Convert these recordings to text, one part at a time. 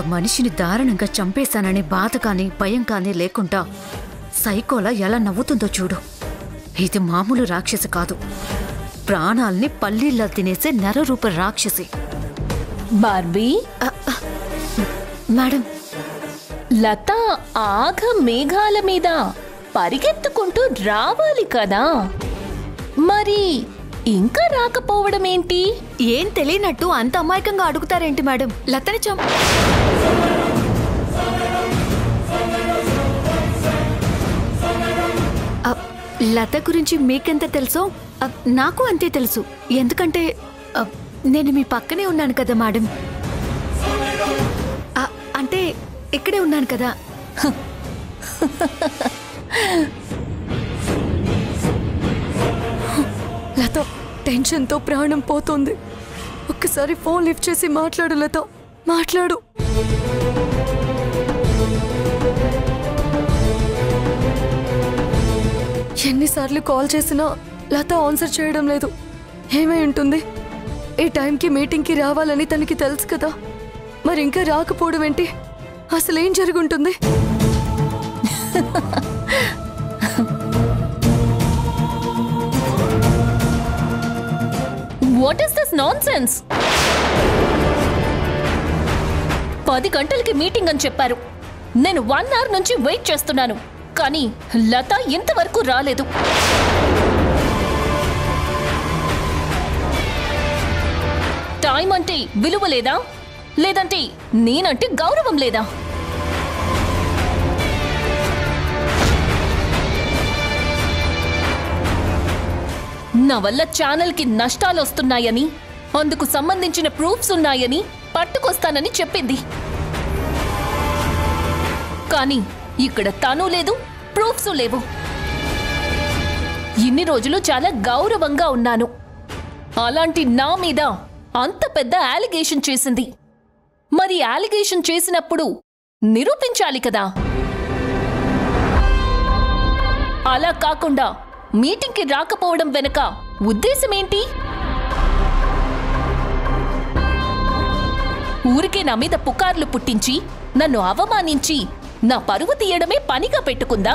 ఒక మనిషిని దారుణంగా చంపేశాననే బాధ కానీ భయం కానీ లేకుండా సైకోలా ఎలా నవ్వుతుందో చూడు. ఇది మామూలు రాక్షసి కాదు, ప్రాణాల్ని పల్లీల్లా తినేసే నరరూప రాక్షసి. బార్బీ మేడం, లత ఆగ మేఘాల మీద పరిగెత్తుకుంటూ రావాలి కదా, మరి ఇంకా రాకపోవడం ఏంటి? ఏం తెలియనట్టు అంత అమాయకంగా అడుగుతారేంటి మేడం? లతని లత గురించి మీకెంత తెలుసో నాకు అంతే తెలుసు. ఎందుకంటే నేను మీ పక్కనే ఉన్నాను కదా మేడం. అంటే ఇక్కడే ఉన్నాను కదా. లత టెన్షన్తో ప్రాణం పోతుంది. ఒక్కసారి ఫోన్ లిఫ్ట్ చేసి మాట్లాడు లత, మాట్లాడు. ఎన్నిసార్లు కాల్ చేసినా లత ఆన్సర్ చేయడం లేదు. ఏమై ఉంటుంది? ఈ టైంకి మీటింగ్కి రావాలని తనకి తెలుసు కదా, మరి ఇంకా రాకపోవడం ఏంటి? అసలేం జరుగుంటుంది? What is this nonsense? 10 గంటలకి మీటింగ్ అని చెప్పారు. నేను 1 అవర్ నుంచి వెయిట్ చేస్తున్నాను, కానీ లత ఇంతవరకు రాలేదు. టైం అంటే విలువ లేదా, లేదంటే నేనంటే గౌరవం లేదా? నా వల్ల ఛానల్కి నష్టాలు వస్తున్నాయని, అందుకు సంబంధించిన ప్రూఫ్స్ ఉన్నాయని పట్టుకొస్తానని చెప్పింది. కానీ ఇక్కడ తను లేదు, ప్రూఫ్స్ లేవు. ఇన్ని రోజులు చాలా గౌరవంగా ఉన్నాను, అలాంటి నా మీద అంత పెద్ద అలిగేషన్ చేసింది. మరి అలిగేషన్ చేసినప్పుడు నిరూపించాలి కదా. అలా కాకుండా మీటింగ్కి రాకపోవడం వెనుక ఉద్దేశమేంటి? ఊరికే నా మీద పుకార్లు పుట్టించి నన్ను అవమానించి నా పరువు తీయడమే పనిగా పెట్టుకుందా?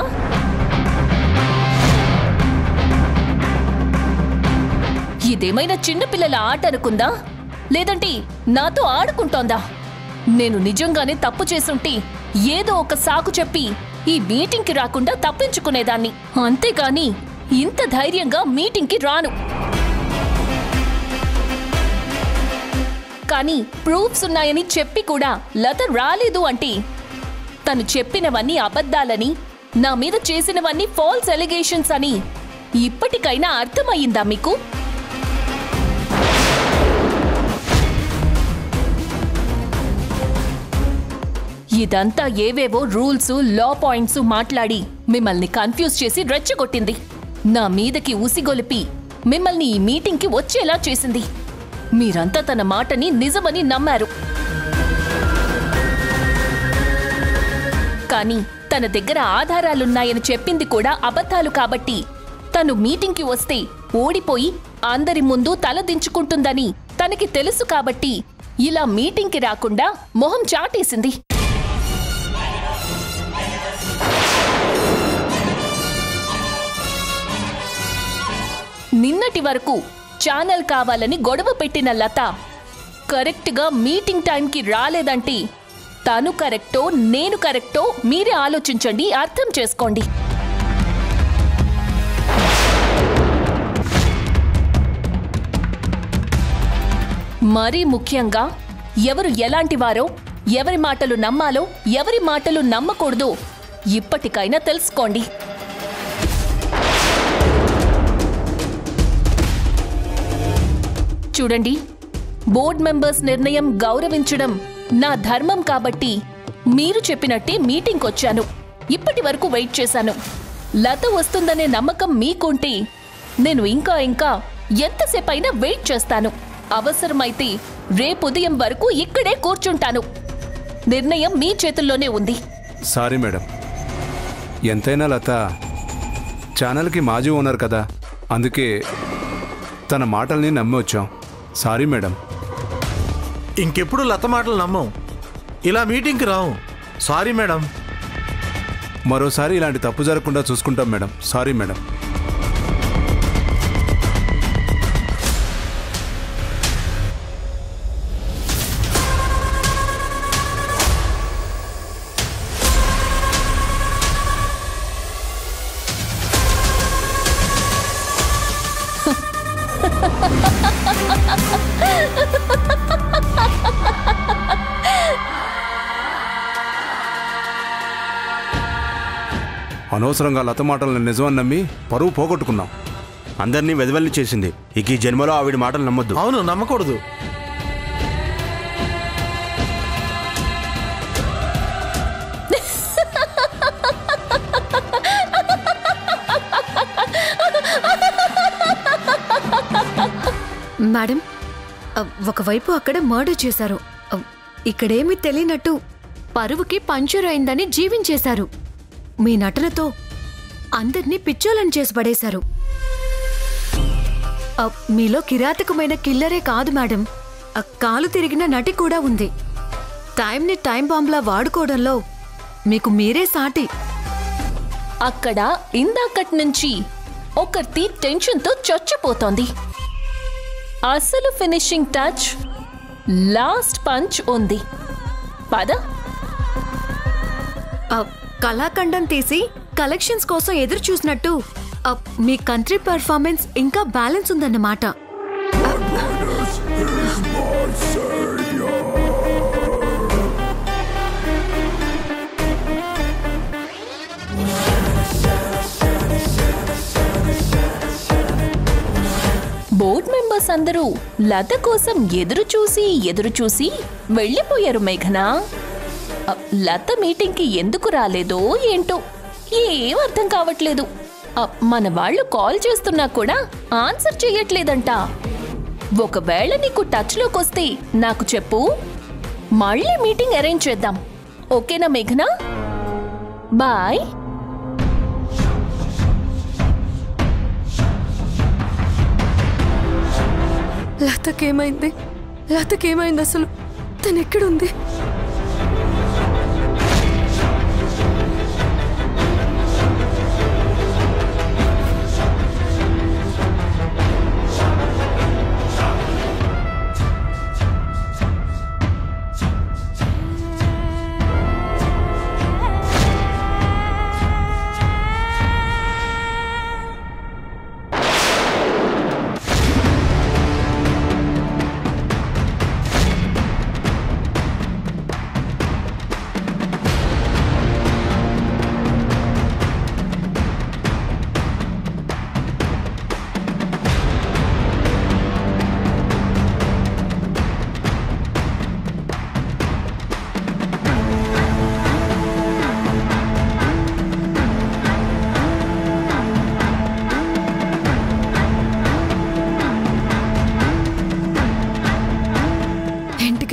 ఇదేమైనా చిన్నపిల్లల ఆట అనుకుందా, లేదంటే నాతో ఆడుకుంటోందా? నేను నిజంగానే తప్పు చేసుంటే ఏదో ఒక సాకు చెప్పి ఈ మీటింగ్కి రాకుండా తప్పించుకునేదాన్ని, అంతేగాని ఇంత ధైర్యంగా మీటింగ్కి రాను. కానీ ప్రూఫ్స్ ఉన్నాయని చెప్పి కూడా లత రాలేదు అంటే తను చెప్పినవన్నీ అబద్ధాలని, నా మీద చేసినవన్నీ ఫాల్స్ ఎలిగేషన్స్ అని ఇప్పటికైనా అర్థమయ్యిందా మీకు? ఇదంతా ఏవేవో రూల్స్, లా పాయింట్స్ మాట్లాడి మిమ్మల్ని కన్ఫ్యూజ్ చేసి రెచ్చగొట్టింది. నా మీదకి ఉసిగొలిపి మిమ్మల్ని ఈ మీటింగ్కి వచ్చేలా చేసింది. మీరంతా తన మాటని నిజమని నమ్మారు. కానీ తన దగ్గర ఆధారాలున్నాయని చెప్పింది కూడా అబద్ధాలు కాబట్టి తను మీటింగ్కి వస్తే ఓడిపోయి అందరి ముందు తలదించుకుంటుందని తనకి తెలుసు కాబట్టి ఇలా మీటింగ్కి రాకుండా మొహం చాటేసింది. నిన్నటి వరకు ఛానల్ కావాలని గొడవ పెట్టిన లత కరెక్ట్గా మీటింగ్ టైంకి రాలేదంటే తను కరెక్టో నేను కరెక్టో మీరే ఆలోచించండి, అర్థం చేసుకోండి. మరీ ముఖ్యంగా ఎవరు ఎలాంటి వారో, ఎవరి మాటలు నమ్మాలో, ఎవరి మాటలు నమ్మకూడదో ఇప్పటికైనా తెలుసుకోండి. చూడండి, బోర్డ్ మెంబర్స్ నిర్ణయం గౌరవించడం నా ధర్మం కాబట్టి మీరు చెప్పినట్టే మీటింగ్కి వచ్చాను. ఇప్పటి వరకు వెయిట్ చేశాను. లత వస్తుందనే నమ్మకం మీకుంటే నేను ఇంకా ఎంతసేపైనా వెయిట్ చేస్తాను. అవసరమైతే రేపు ఉదయం వరకు ఇక్కడే కూర్చుంటాను. నిర్ణయం మీ చేతుల్లోనే ఉంది. సారీ మేడం, ఎంతైనా లత ఛానల్కి మాజీ ఓనర్ కదా, అందుకే తన మాటల్ని నమ్మి వచ్చాం. Sorry madam. ఇంకెప్పుడు లత మాటలు నమ్మం. ఇలా మీటింగ్కి రావు. Sorry madam. మరోసారి ఇలాంటి తప్పు జరగకుండా చూసుకుంటాం మేడం. Sorry madam. అనవసరంగా లత మాటలను నిజమని నమ్మి పరువు పోగొట్టుకున్నాం. అందరినీ వెదవల్ని చేసింది. ఇక ఈ జన్మలో ఆవిడ మాటలు నమ్మొద్దు. అవును, నమ్మకూడదు. మేడం, ఒకవైపు అక్కడ మర్డర్ చేశారు, ఇక్కడేమీ తెలియనట్టు పరువుకి పంచర్ అయిందని జీవించేశారు. మీ నటనతో అందర్నీ పిచ్చోలని చేసి పడేశారు. మీలో కిరాతకమైన కిల్లరే కాదు మేడం, కాలు తిరిగిన నటి కూడా ఉంది. టైంని టైం బాంబ్లా వాడుకోవడంలో మీకు మీరే సాటి. అక్కడ ఇందాకటి నుంచి ఒకటి టెన్షన్తో చచ్చిపోతోంది. అసలు ఫినిషింగ్ టచ్, లాస్ట్ పంచ్ ఉంది. పద. కళాఖండం తీసి కలెక్షన్స్ కోసం ఎదురు చూసినట్టు మీ కంట్రీ పెర్ఫార్మెన్స్ ఇంకా బ్యాలెన్స్ ఉందన్నమాట. బోర్డ్ మెంబర్స్ అందరూ లత కోసం ఎదురు చూసి వెళ్ళిపోయారు మేఘనా. లత మీటింగ్కి ఎందుకు రాలేదో ఏంటో ఏం అర్థం కావట్లేదు. మన వాళ్ళు కాల్ చేస్తున్నా కూడా ఆన్సర్ చెయ్యట్లేదంట. ఒకవేళ నీకు టచ్లోకి వస్తే నాకు చెప్పు, మళ్ళీ మీటింగ్ అరేంజ్ చేద్దాం. ఓకేనా మేఘనా? బాయ్. లతకేమైంది? లతకేమైంది అసలు? తను ఎక్కడుంది?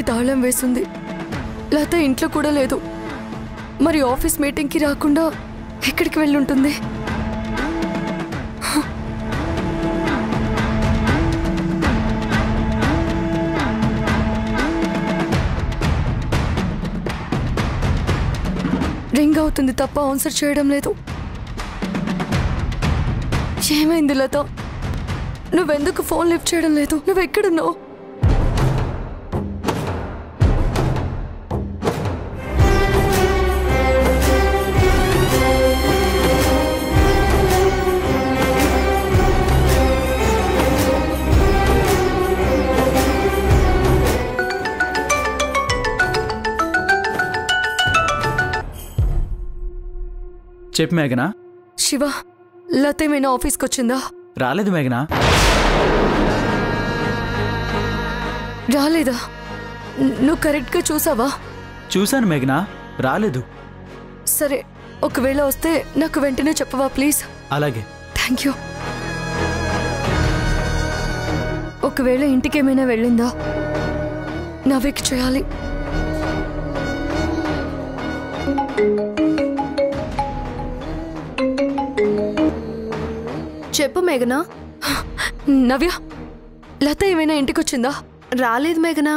తాళం వేసింది. లత ఇంట్లో కూడా లేదు. మరి ఆఫీస్ మీటింగ్కి రాకుండా ఎక్కడికి వెళ్ళుంటుంది? రింగ్ అవుతుంది తప్ప ఆన్సర్ చేయడం లేదు. ఏమైంది లత? నువ్వెందుకు ఫోన్ లిఫ్ట్ చేయడం లేదు? నువ్వెక్కడున్నావు? చెప్పు మేఘనా. శివ, లత ఏమైనా ఆఫీస్కి వచ్చిందా? రాలేదు మేఘనా. రాలేదా? నువ్వు కరెక్ట్గా చూసావా? చూశాను మేఘనా, రాలేదు. సరే, ఒకవేళ వస్తే నాకు వెంటనే చెప్పవా ప్లీజ్? అలాగే. Thank you. ఒకవేళ ఇంటికి ఏమైనా వెళ్ళిందా? నవ్వేకి చేయాలి. చెప్పు మేఘనా. నవ్య, లత ఏమైనా ఇంటికి వచ్చిందా? రాలేదు మేఘనా.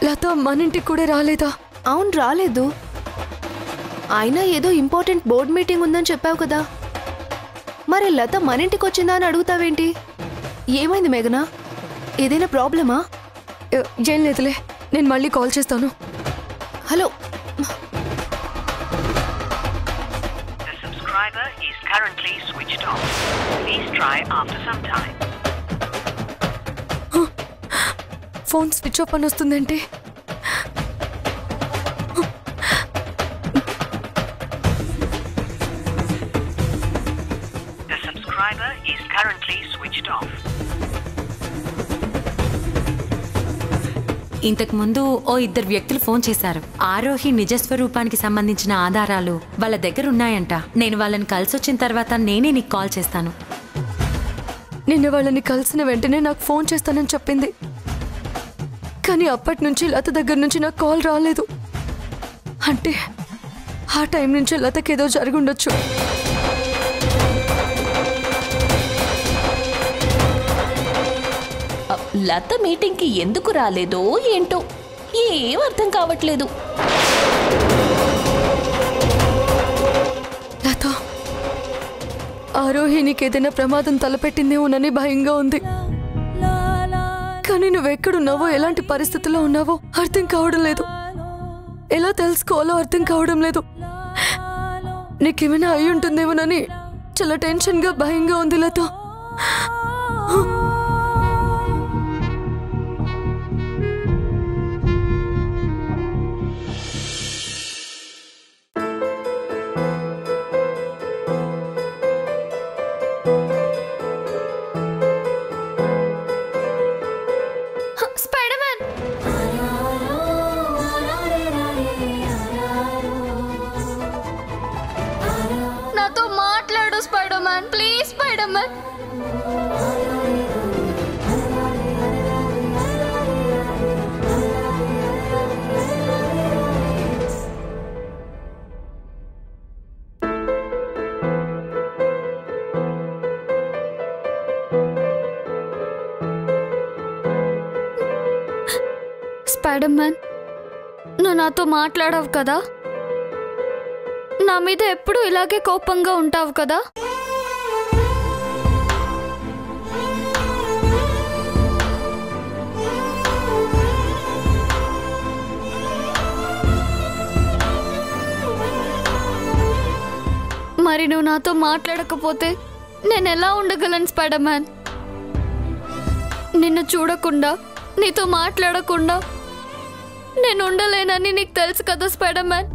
లత మన ఇంటికి కూడా రాలేదా? అవును, రాలేదు. అయినా ఏదో ఇంపార్టెంట్ బోర్డ్ మీటింగ్ ఉందని చెప్పావు కదా. మరి లత మన ఇంటికి వచ్చిందా అని అడుగుతావేంటి? ఏమైంది మేఘనా? ఏదైనా ప్రాబ్లమా? ఏం లేదులే, నేను మళ్ళీ కాల్ చేస్తాను. హలో. ఫోన్ స్విచ్ ఆఫ్ అని వస్తుందంటే ఇంతకు ముందు ఓ ఇద్దరు వ్యక్తులు ఫోన్ చేశారు. ఆరోహి నిజస్వరూపానికి సంబంధించిన ఆధారాలు వాళ్ళ దగ్గర ఉన్నాయంట. నేను వాళ్ళని కలిసొచ్చిన తర్వాత నేనే నీకు కాల్ చేస్తాను. నిన్న వాళ్ళని కలిసిన వెంటనే నాకు ఫోన్ చేస్తానని చెప్పింది. కానీ అప్పటి నుంచి లత దగ్గర నుంచి నాకు కాల్ రాలేదు. అంటే ఆ టైం నుంచి లతకేదో జరుగుండొచ్చు. లత మీటింగ్కి ఎందుకు రాలేదో ఏంటో ఏం అర్థం కావట్లేదు. లత, ఆరోహి నీకేదైనా ప్రమాదం తలపెట్టిందేమోనని భయంగా ఉంది. కానీ నువ్వెక్కడున్నావో, ఎలాంటి పరిస్థితుల్లో ఉన్నావో అర్థం కావడం లేదు. ఎలా తెలుసుకోవాలో అర్థం కావడం లేదు. నీకేమైనా అయి ఉంటుందేమోనని చాలా టెన్షన్గా భయంగా ఉంది లత. స్పైడర్ మ్యాన్, నువ్వు నాతో మాట్లాడవు కదా? నా మీద ఎప్పుడు ఇలాగే కోపంగా ఉంటావు కదా? మరి నువ్వు నాతో మాట్లాడకపోతే నేను ఎలా ఉండగలను స్పైడర్ మ్యాన్? నిన్ను చూడకుండా, నీతో మాట్లాడకుండా నేను ఉండలేనని నీకు తెలుసు కదా స్పైడర్ మ్యాన్.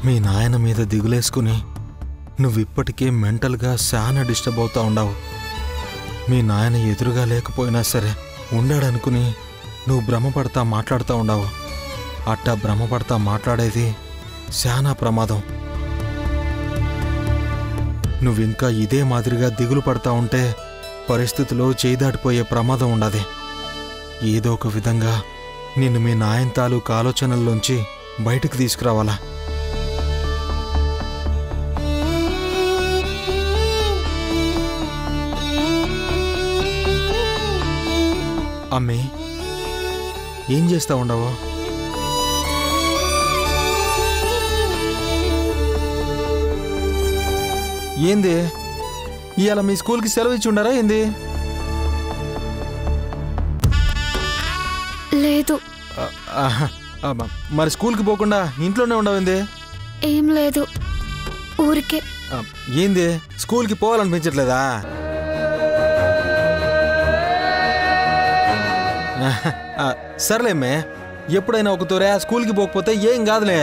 మీ నాయన మీద దిగులేసుకుని నువ్విప్పటికే మెంటల్గా చాలా డిస్టర్బ్ అవుతా ఉండవు. మీ నాయన ఎదురుగా లేకపోయినా సరే ఉండాడనుకుని నువ్వు భ్రమపడతా మాట్లాడుతూ ఉండవు. అట్టా భ్రమపడతా మాట్లాడేది చాలా ప్రమాదం. నువ్వింకా ఇదే మాదిరిగా దిగులు పడతా ఉంటే పరిస్థితుల్లో చేయి దాటిపోయే ప్రమాదం ఉండదు. ఏదో ఒక విధంగా నిన్ను మీ నాయన తాలూకు ఆలోచనల్లోంచి బయటకు తీసుకురావాలా. అమ్మే, ఏం చేస్తా ఉండవు? ఏంది ఇవాళ మీ స్కూల్కి సెలవు ఇచ్చి ఉండారా ఏంది? లేదు. మరి స్కూల్కి పోకుండా ఇంట్లోనే ఉండవింది? ఏం లేదు, ఊరికే. ఏంది స్కూల్కి పోవాలనిపించట్లేదా? సర్లేమ్మే, ఎప్పుడైనా ఒక తోరే స్కూల్కి పోకపోతే ఏం కాదులే.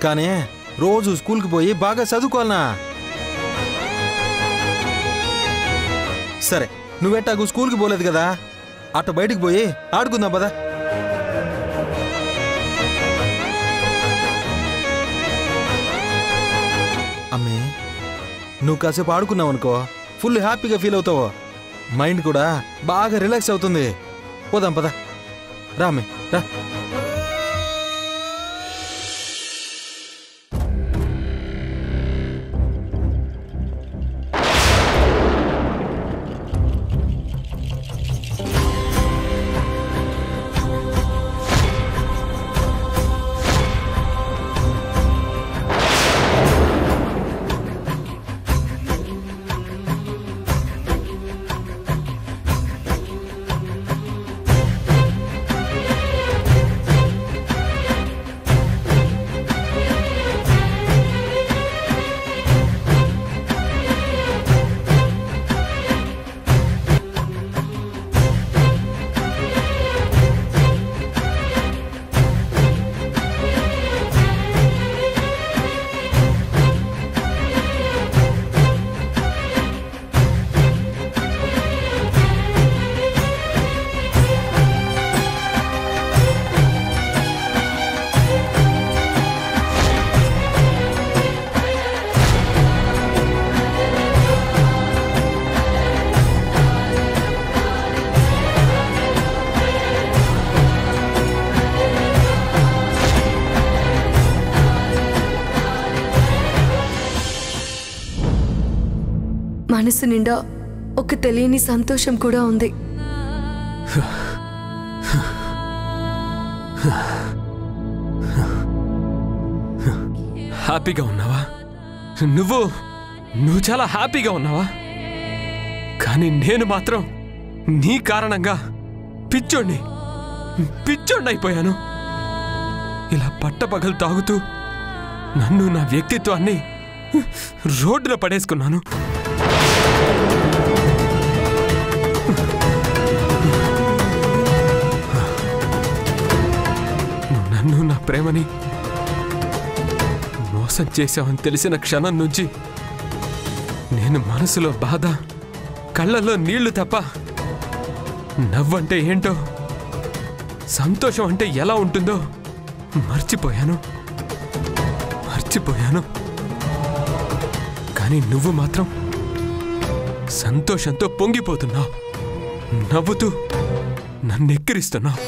కానీ రోజు స్కూల్కి పోయి బాగా చదువుకోవాలనా? సరే, నువ్వెట్టాకు స్కూల్కి పోలేదు కదా, అట్ట బయటికి పోయి ఆడుకుందాం పదా. అమ్మే, నువ్వు కాసేపు ఆడుకున్నావు అనుకో, ఫుల్ హ్యాపీగా ఫీల్ అవుతావు. మైండ్ కూడా బాగా రిలాక్స్ అవుతుంది. పోదాం పదా, రామే రా. మనసు నిండా ఒక తెలియని సంతోషం కూడా ఉంది. హ్యాపీగా ఉన్నావా? నువ్వు చాలా హ్యాపీగా ఉన్నావా? కానీ నేను మాత్రం నీ కారణంగా పిచ్చోణ్ణి అయిపోయాను. ఇలా పట్టపగలు తాగుతూ నన్ను, నా వ్యక్తిత్వాన్ని రోడ్డున పడేసుకున్నాను. నన్ను, నా ప్రేమని మోసం చేశావని తెలిసిన క్షణం నుంచి నేను మనసులో బాధ, కళ్ళల్లో నీళ్లు తప్ప నవ్వంటే ఏంటో, సంతోషం అంటే ఎలా ఉంటుందో మర్చిపోయాను. కానీ నువ్వు మాత్రం సంతోషంతో పొంగిపోతున్నావు, నవ్వుతూ నన్నెక్కిరిస్తున్నావు.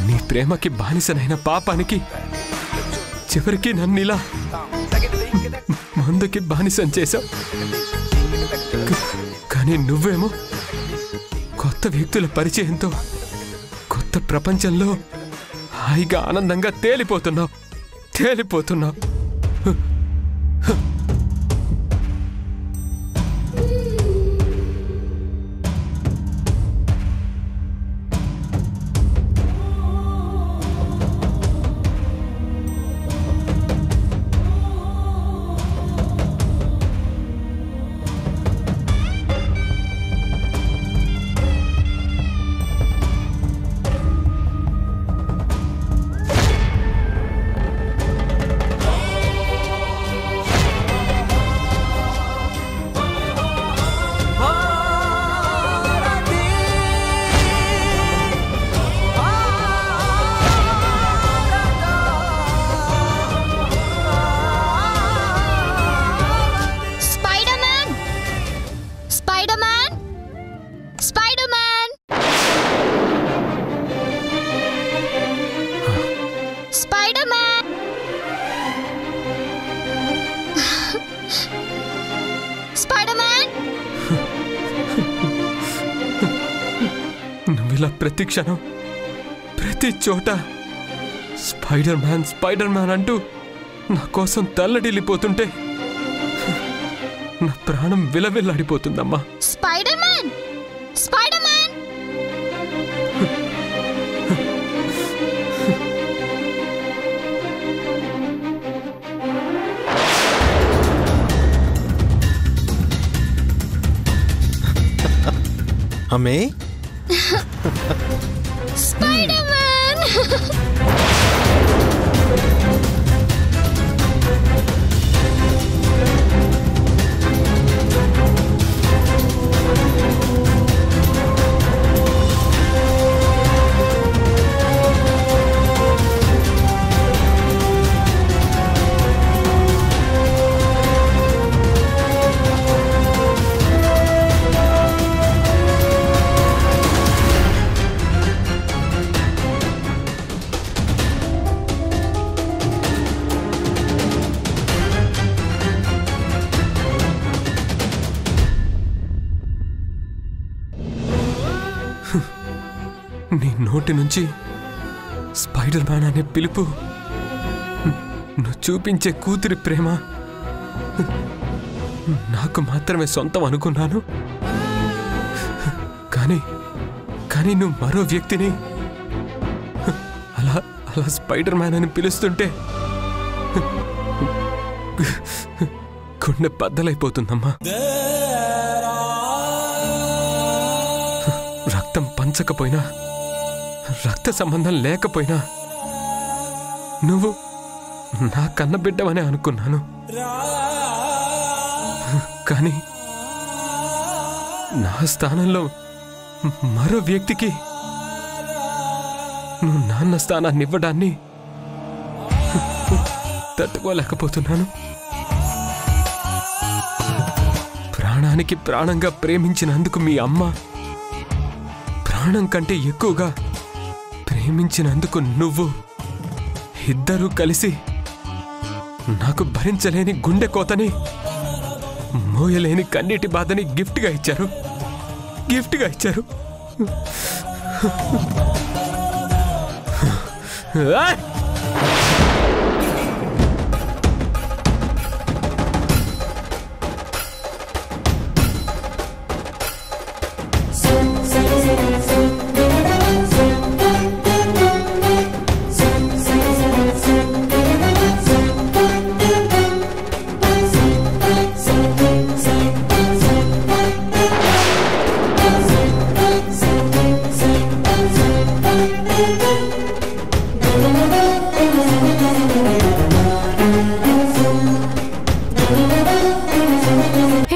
నీ ప్రేమకి బానిసనైన పాపానికి చివరికి నన్నిలా మందుకి బానిసం చేశావు. కానీ నువ్వేమో కొత్త వ్యక్తుల పరిచయంతో కొత్త ప్రపంచంలో హాయిగా ఆనందంగా తేలిపోతున్నావు. నువ్విలా ప్రతి క్షణం, ప్రతి చోట స్పైడర్ మ్యాన్ అంటూ నా కోసం తల్లడిల్లిపోతుంటే నా ప్రాణం విలవిల్లాడిపోతుందమ్మా. స్పైడర్ మ్యాన్ అమ్మే, స్పైడర్ మ్యాన్ నీ నోటి నుంచి స్పైడర్ మ్యాన్ అనే పిలుపు, నువ్వు చూపించే కూతురి ప్రేమ నాకు మాత్రమే సొంతం అనుకున్నాను. కానీ నువ్వు మరో వ్యక్తిని అలా స్పైడర్ మ్యాన్ అని పిలుస్తుంటే గుండె బద్దలైపోతుందమ్మా. రక్తం పంచకపోయినా, రక్త సంబంధం లేకపోయినా నువ్వు నా కన్నబిడ్డవనే అనుకున్నాను. కానీ నా స్థానంలో మరో వ్యక్తికి నువ్వు నాన్న స్థానాన్ని ఇవ్వడాన్ని తట్టుకోలేకపోతున్నాను. ప్రాణానికి ప్రాణంగా ప్రేమించినందుకు మీ అమ్మ, ప్రాణం కంటే ఎక్కువగా ప్రేమించినందుకు నువ్వు ఇద్దరూ కలిసి నాకు భరించలేని గుండె కోతని, మోయలేని కన్నీటి బాధని గిఫ్ట్గా ఇచ్చారు.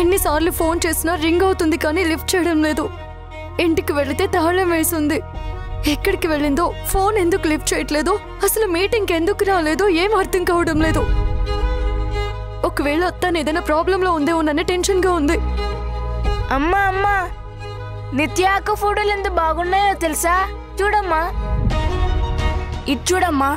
ఎన్నిసార్లు ఫోన్ చేసినా రింగ్ అవుతుంది కానీ లిఫ్ట్ చేయడం లేదు. ఇంటికి వెళితే తాళం వేసింది. ఎక్కడికి వెళ్ళిందో, ఫోన్ ఎందుకు లిఫ్ట్ చేయట్లేదు, అసలు మీటింగ్ ఎందుకు రాలేదో ఏం అర్థం కావడం లేదు. ఒకవేళ తను ఏదైనా ప్రాబ్లంలో ఉందేమోనని టెన్షన్గా ఉంది. అమ్మా నిత్య అక్క ఫోటోలు ఎంత బాగున్నాయో తెలుసా? చూడమ్మా, ఇది చూడమ్మా.